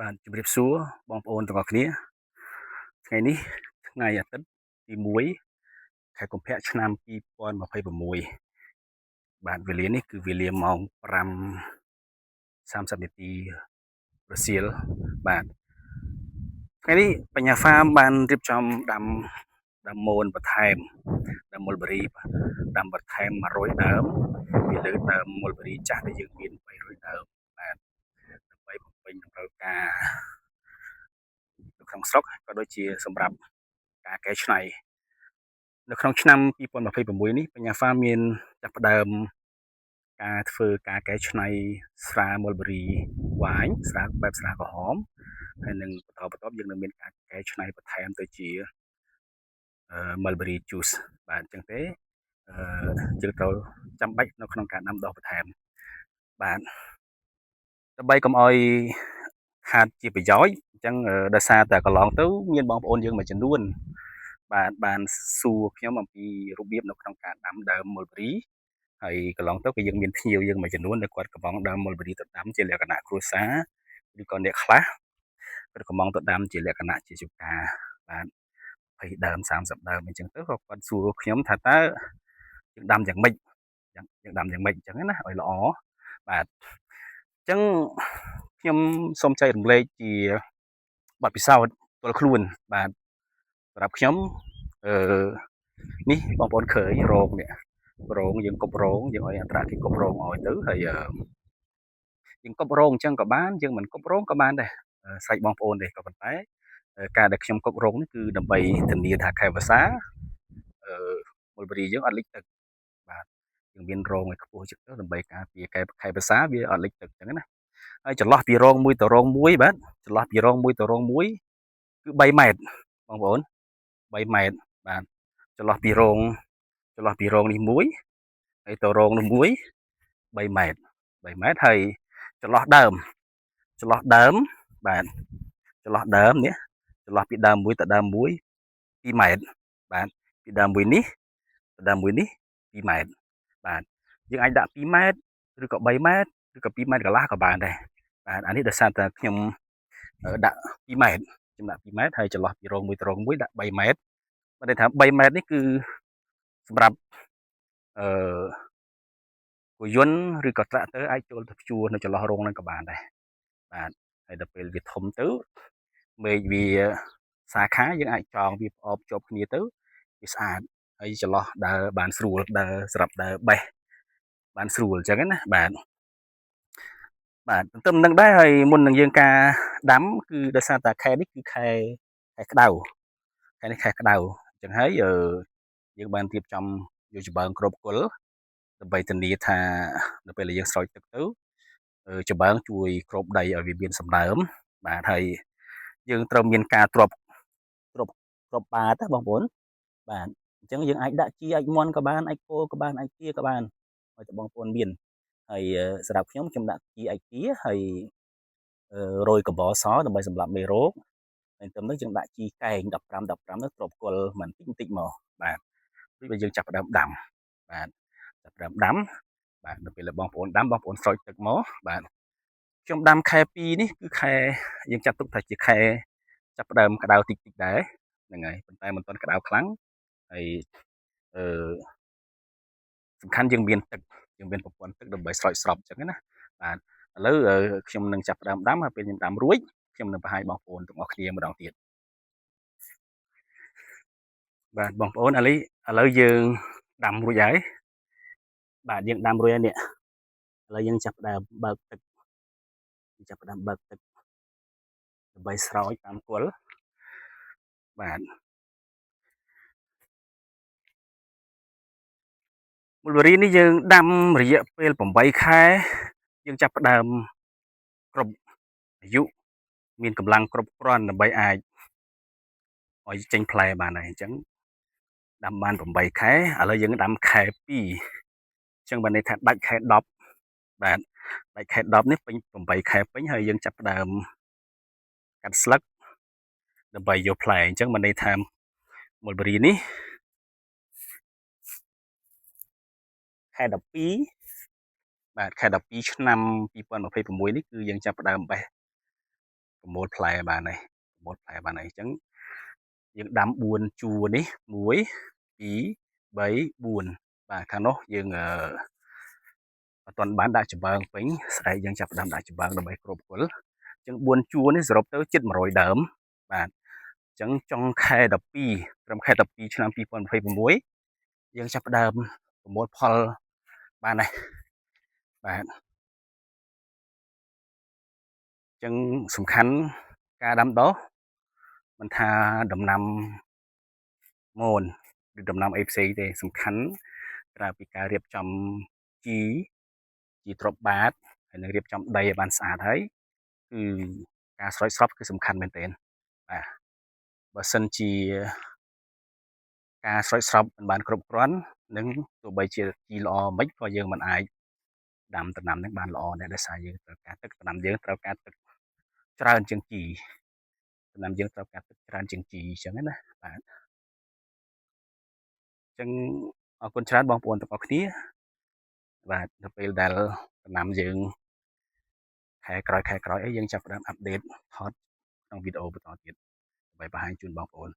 បាទជំរាបសួរបងប្អូនទាំងអស់គ្នាថ្ងៃនេះថ្ងៃអាទិត្យទី1ខែកុម្ភៈឆ្នាំ2026បាទវេលានេះគឺវេលាម៉ោង5:30នាទីរសៀលបាទថ្ងៃនេះបញ្ញាហ្វាមបានរៀបចំដាំមូនបន្ថែមដាំមុលប៊េរីបាទដាំបន្ថែម100ដើមពីលើដើមមុលប៊េរីចាស់ដែលយើងមាន300ដើមបាទដើម្បីបំពេញតម្រូវការនៅក្នុងស្រុកក៏ដូចជាសម្រាប់ការកែច្នៃនៅក្នុងឆ្នាំ2026នេះបញ្ញាហ្វាមានចាប់ផ្ដើមការធ្វើការកែច្នៃស្រា Mulberry Wine ស្រាបែបស្រាក្រហមហើយនឹងបន្តបន្ទាប់យើងនឹងមានការកែច្នៃបន្ថែមទៅជាMulberry Juice បាទអញ្ចឹងទេយើងត្រូវចាំបាច់នៅក្នុងការដាំដុះបន្ថែមបាទដើម្បីកុំឲ្យខាតជាប្រយោជន៍អញ្ចឹងដោយសារតែកន្លងទៅមានបងប្អូនយើងមួយចំនួនបាទបានសួរខ្ញុំអំពីរបៀបនៅក្នុងការដាំដើម Mulberry ហើយកន្លងទៅក៏យើងមានភ្ញៀវយើងមួយចំនួនដែលគាត់កំពុងដើម Mulberry ទៅដាំជាលក្ខណៈគ្រួសារឬក៏អ្នកខ្លះគាត់កំពុងទៅដាំជាលក្ខណៈជាចម្ការបាទ20ដើម30ដើមអញ្ចឹងទៅក៏គាត់សួរខ្ញុំថាតើយើងដាំយ៉ាងម៉េចយើងដាំយ៉ាងម៉េចអញ្ចឹងណាឲ្យល្អបាទអញ្ចឹងខ្ញុំសូមចែករំលែកជាបទពិសោធន៍ផ្ទាល់ខ្លួនបាទសម្រាប់ខ្ញុំអឺនេះបងប្អូនឃើញរោងនេះរោងយើងគប់រោងយើងឲ្យអន្តរជាតិគប់រោងឲ្យទៅហើយយើងគប់រោងអញ្ចឹងក៏បានយើងមិនគប់រោងក៏បានដែរស្រេចបងប្អូនទេក៏ប៉ុន្តែការដែលខ្ញុំគប់រោងនេះគឺដើម្បីធានាថាខែវស្សាមុលប៊េរីយើងអត់លិចទឹកបាទយើងមានរោងឲ្យខ្ពស់ជាងទៅដើម្បីការពារខែវស្សាវាអត់លិចទឹកអញ្ចឹងណាហើយចន្លោះពីរោងមួយទៅរោងមួយបាទចន្លោះពីរោងមួយទៅរោងមួយគឺ3ម៉ែត្របងប្អូន3ម៉ែត្របាទចន្លោះពីរោងនេះមួយហើយទៅរោងនោះមួយ3ម៉ែត្រហើយចន្លោះដើមបាទចន្លោះដើមនេះចន្លោះពីដើមមួយទៅដើមមួយ2ម៉ែត្របាទពីដើមមួយនេះទៅដើមមួយនេះ2ម៉ែត្របាទយើងអាចដាក់2ម៉ែត្រឬក៏3ម៉ែត្រឬក៏2ម៉ែត្រកន្លះក៏បានដែរបាទអានេះដោយសារតែខ្ញុំដាក់2ម៉ែត្រខ្ញុំដាក់2ម៉ែត្រហើយចន្លោះពីរោងមួយទៅរោងមួយដាក់3ម៉ែត្របើន័យថា3ម៉ែត្រនេះគឺសម្រាប់អឺគោយន្តឬក៏ត្រាក់ទ័រអាចចូលទៅព្យួរនៅចន្លោះរោងហ្នឹងក៏បានដែរបាទហើយដល់ពេលវាធំទៅមែកវាសាខាយើងអាចចងវាផ្អបជាប់គ្នាទៅវាស្អាតហើយចន្លោះដើរបានស្រួលដើរសម្រាប់ដើរបេះបានស្រួលអញ្ចឹងណាបាទទន្ទឹមនឹងដែរហើយមុននឹងយើងការដាំគឺដោយសារតែខែនេះគឺខែក្តៅខែនេះខែក្តៅអញ្ចឹងហើយយើងបានរៀបចំយកចំបើងគ្របគល់ដើម្បីធានាថានៅពេលដែលយើងស្រោចទឹកទៅចំបើងជួយគ្របដីឲ្យវាមានសំណើមបាទហើយយើងត្រូវមានការទ្រាប់បាតណាបងប្អូនបាទអញ្ចឹងយើងអាចដាក់ជីអាចមន់ក៏បានអាចគោក៏បានអាចទាក៏បានឲ្យតែបងប្អូនមានហើយសម្រាប់ខ្ញុំដាក់ជីអាចទាហើយរោយកំបោរសដើម្បីសម្លាប់មេរោគហើយទៅនោះយើងដាក់ជីកែង15នោះគ្របគល់បន្តិចមកបាទពេលយើងចាប់ផ្ដើមដាំបាទចាប់ផ្ដើមដាំបាទនៅពេលបងប្អូនដាំបងប្អូនស្រោចទឹកមកបាទខ្ញុំដាំខែ2នេះគឺខែយើងចាត់ទុកថាជាខែចាប់ផ្ដើមក្តៅតិចដែរហ្នឹងហើយប៉ុន្តែមិនទាន់ក្តៅខ្លាំងហើយអឺសំខាន់យើងមានទឹកយើងមានប្រព័ន្ធទឹកដើម្បីស្រោចស្រពអញ្ចឹងណាបាទឥឡូវខ្ញុំនឹងចាប់ផ្ដើមដាំហើយពេលខ្ញុំដាំរួចខ្ញុំនឹងបង្ហាញបងប្អូនទាំងអស់គ្នាម្ដងទៀតបាទបងប្អូនឥឡូវយើងដាំរួចហើយបាទយើងដាំរួចហើយនេះឥឡូវយើងចាប់ផ្ដើមបើកទឹកដើម្បីស្រោចតាមគល់បាទមុលប៊េរីនេះយើងដាំរយៈពេល8ខែយើងចាប់ផ្ដើមគ្រប់អាយុមានកម្លាំងគ្រប់គ្រាន់ដើម្បីអាចឲ្យចេញផ្លែបានហើយអញ្ចឹងដាំបាន8ខែឥឡូវយើងដាំខែ2អញ្ចឹងបានន័យថាដាច់ខែ10បាទដាច់ខែ10នេះពេញ8ខែពេញហើយយើងចាប់ផ្ដើមកាត់ស្លឹកដើម្បីយកផ្លែអញ្ចឹងបានន័យថាមុលប៊េរីនេះខែ12បាទខែ12ឆ្នាំ2026នេះគឺយើងចាប់ផ្ដើមបេះ ប្រមូលផ្លែបានហើយប្រមូលផ្លែបានហើយអញ្ចឹងយើងដាំ4ជួរនេះ1 2 3 4បាទខាងនោះយើងអត់ទាន់បានដាក់ចំបើងពេញស្អែកយើងចាប់ផ្ដើមដាក់ចំបើងដើម្បីគ្របគល់អញ្ចឹង4ជួរនេះសរុបទៅជិត100ដើមបាទអញ្ចឹងចុងខែ12ត្រឹមខែ12ឆ្នាំ2026យើងចាប់ផ្ដើមប្រមូលផលបានហើយបាទអញ្ចឹងសំខាន់ការដាំដុះមិនថាដំណាំមនឬដំណាំអីផ្សេងទេសំខាន់ក្រៅពីការរៀបចំជីទ្រាប់បាតហើយនឹងរៀបចំដីឲ្យបានស្អាតហើយគឺការស្រោចស្រពគឺសំខាន់មែនទែនបាទបើសិនជាការស្រោចស្រពមិនបានគ្រប់គ្រាន់នឹងទោះបីជាជីល្អមិនក៏យើងមិនអាចដាំដំណាំនឹងបានល្អដែរដោយសារយើងត្រូវការទឹកដំណាំយើងត្រូវការទឹកច្រើនជាងជីដំណាំយើងត្រូវការទឹកច្រើនជាងជីអញ្ចឹងណាបាទអញ្ចឹងអរគុណច្រើនបងប្អូនទាំងអស់គ្នាបាទនៅពេលដែលដំណាំយើងខែក្រោយអីយើងចាប់ផ្ដើមអាប់ដេតថតក្នុងវីដេអូបន្តទៀតដើម្បីបង្ហាញជូនបងប្អូន